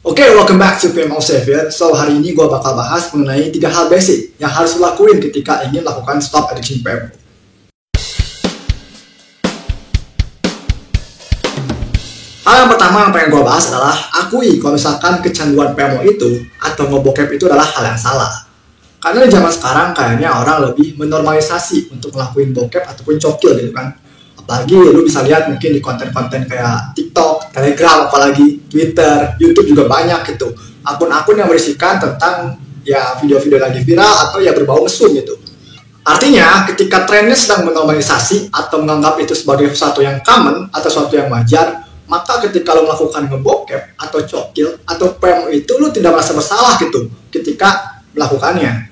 Oke, welcome back to PMO Savior. So, hari ini gue bakal bahas mengenai 3 hal basic yang harus lo lakuin ketika ingin melakukan stop addiction PMO. Hal yang pertama yang pengen gue bahas adalah akui kalau misalkan kecanduan PMO itu atau ngebokep itu adalah hal yang salah. Karena di zaman sekarang kayaknya orang lebih menormalisasi untuk ngelakuin bokep ataupun cokil gitu kan. Apalagi lu bisa lihat mungkin di konten-konten kayak TikTok, Telegram, apalagi Twitter, YouTube juga banyak gitu. Akun-akun yang berisikan tentang ya video-video lagi viral atau ya berbau mesum gitu. Artinya ketika trennya sedang menormalisasi atau menganggap itu sebagai sesuatu yang common atau sesuatu yang wajar, maka ketika lo melakukan ngebokep atau cokil atau PMO itu lo tidak merasa bersalah gitu ketika melakukannya.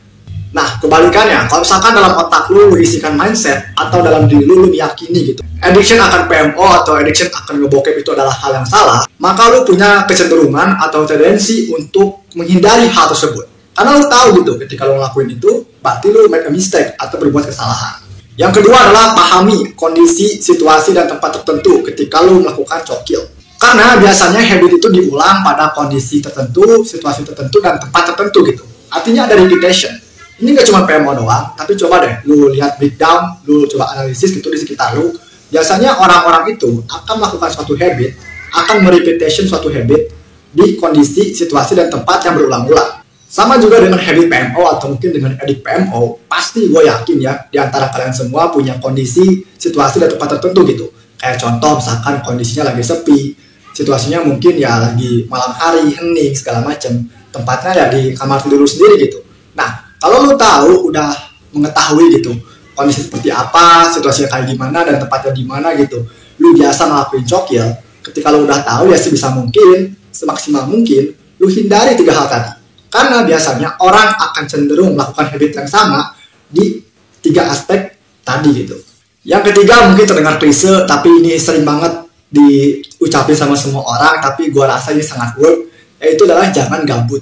Nah, kebalikannya, kalau misalkan dalam otak lu isikan mindset atau dalam diri lu meyakini gitu, addiction akan PMO atau addiction akan ngebokep itu adalah hal yang salah, maka lu punya kecenderungan atau tendensi untuk menghindari hal tersebut. Karena lu tahu gitu, ketika lu ngelakuin itu, berarti lu make a mistake atau berbuat kesalahan. Yang kedua adalah pahami kondisi, situasi, dan tempat tertentu ketika lu melakukan cokil. Karena biasanya habit itu diulang pada kondisi tertentu, situasi tertentu, dan tempat tertentu gitu. Artinya ada repetition. Ini gak cuma PMO doang, tapi coba deh lu lihat breakdown, lu coba analisis gitu di sekitar lu. Biasanya orang-orang itu akan melakukan suatu habit, akan merepetition suatu habit di kondisi, situasi, dan tempat yang berulang-ulang. Sama juga dengan habit PMO atau mungkin dengan addict PMO, pasti gue yakin ya, di antara kalian semua punya kondisi, situasi, dan tempat tertentu gitu. Kayak contoh misalkan kondisinya lagi sepi, situasinya mungkin ya lagi malam hari, hening, segala macam. Tempatnya ya di kamar tidur lu sendiri gitu. Nah, kalau lu tahu, udah mengetahui gitu kondisi seperti apa, situasinya kayak gimana, dan tempatnya di mana gitu, lu biasa ngelakuin cokil, ketika lu udah tahu ya sebisa mungkin, semaksimal mungkin, lu hindari 3 hal tadi. Karena biasanya orang akan cenderung melakukan habit yang sama di 3 aspek tadi gitu. Yang ketiga mungkin terdengar klise, tapi ini sering banget diucapin sama semua orang, tapi gua rasa ini sangat work, yaitu adalah jangan gabut.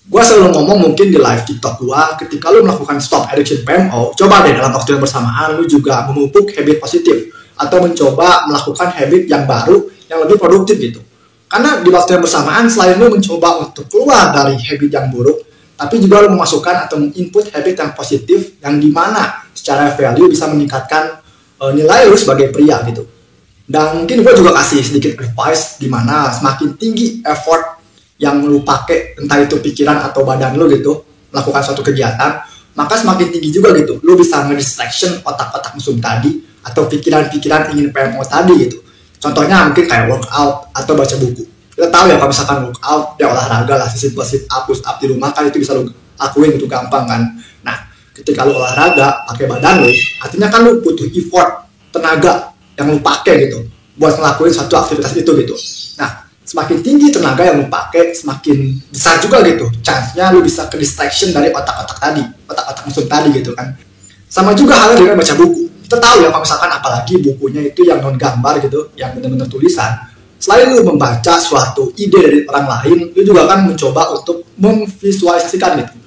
Gue selalu ngomong mungkin di live TikTok gue, ketika lu melakukan stop addiction PMO, coba deh dalam waktu yang bersamaan lu juga memupuk habit positif atau mencoba melakukan habit yang baru yang lebih produktif gitu. Karena di waktu yang bersamaan selain lu mencoba untuk keluar dari habit yang buruk, tapi juga lu memasukkan atau menginput habit yang positif yang dimana secara value bisa meningkatkan nilai lu sebagai pria gitu. Dan mungkin gue juga kasih sedikit advice dimana semakin tinggi effort yang lu pakai, entah itu pikiran atau badan lu gitu, melakukan suatu kegiatan, maka semakin tinggi juga gitu, lu bisa nge-distraction otak-otak mesum tadi, atau pikiran-pikiran ingin PMO tadi gitu. Contohnya mungkin kayak workout, atau baca buku. Kita tahu ya kalau misalkan workout, ya olahraga lah, simple sit up, push up di rumah kan itu bisa lu lakuin, itu gampang kan. Nah, ketika lu olahraga, pakai badan lu, artinya kan lu butuh effort, tenaga yang lu pakai gitu, buat ngelakuin suatu aktivitas itu gitu. Nah, semakin tinggi tenaga yang lu pakai, semakin besar juga gitu chance-nya lu bisa ke distraction dari otak-otak tadi, otak-otak mesum tadi gitu kan. Sama juga halnya dengan baca buku. Kita tahu ya kalau misalkan apalagi bukunya itu yang non gambar gitu, yang benar-benar tulisan. Selain lu membaca suatu ide dari orang lain, lu juga akan mencoba untuk memvisualisasikan gitu.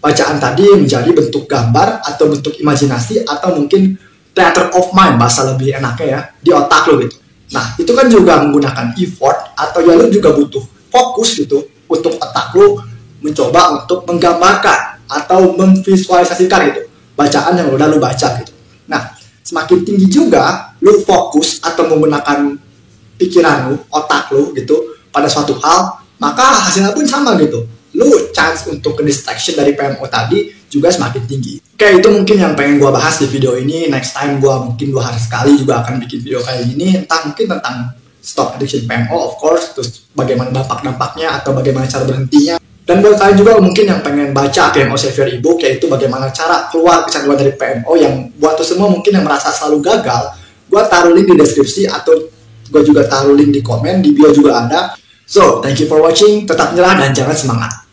Bacaan tadi menjadi bentuk gambar atau bentuk imajinasi atau mungkin theater of mind, bahasa lebih enaknya ya, di otak lu gitu. Nah, itu kan juga menggunakan effort atau ya lu juga butuh fokus gitu untuk otak lu mencoba untuk menggambarkan atau memvisualisasikan gitu bacaan yang udah lu baca gitu. Nah, semakin tinggi juga lu fokus atau menggunakan pikiran lu, otak lu gitu pada suatu hal, maka hasilnya pun sama gitu. Lu chance untuk ke distraction dari PMO tadi juga semakin tinggi. Oke, itu mungkin yang pengen gue bahas di video ini. Next time gue mungkin 2 hari sekali juga akan bikin video kayak gini, entah mungkin tentang stop addiction PMO of course, terus bagaimana dampak-dampaknya atau bagaimana cara berhentinya. Dan buat kalian juga mungkin yang pengen baca PMO Savior ebook, yaitu bagaimana cara keluar kecanduan dari PMO, yang buat tuh semua mungkin yang merasa selalu gagal, gue taruh link di deskripsi atau gue juga taruh link di komen, di bio juga ada. So, thank you for watching, tetap nyerah dan jangan semangat.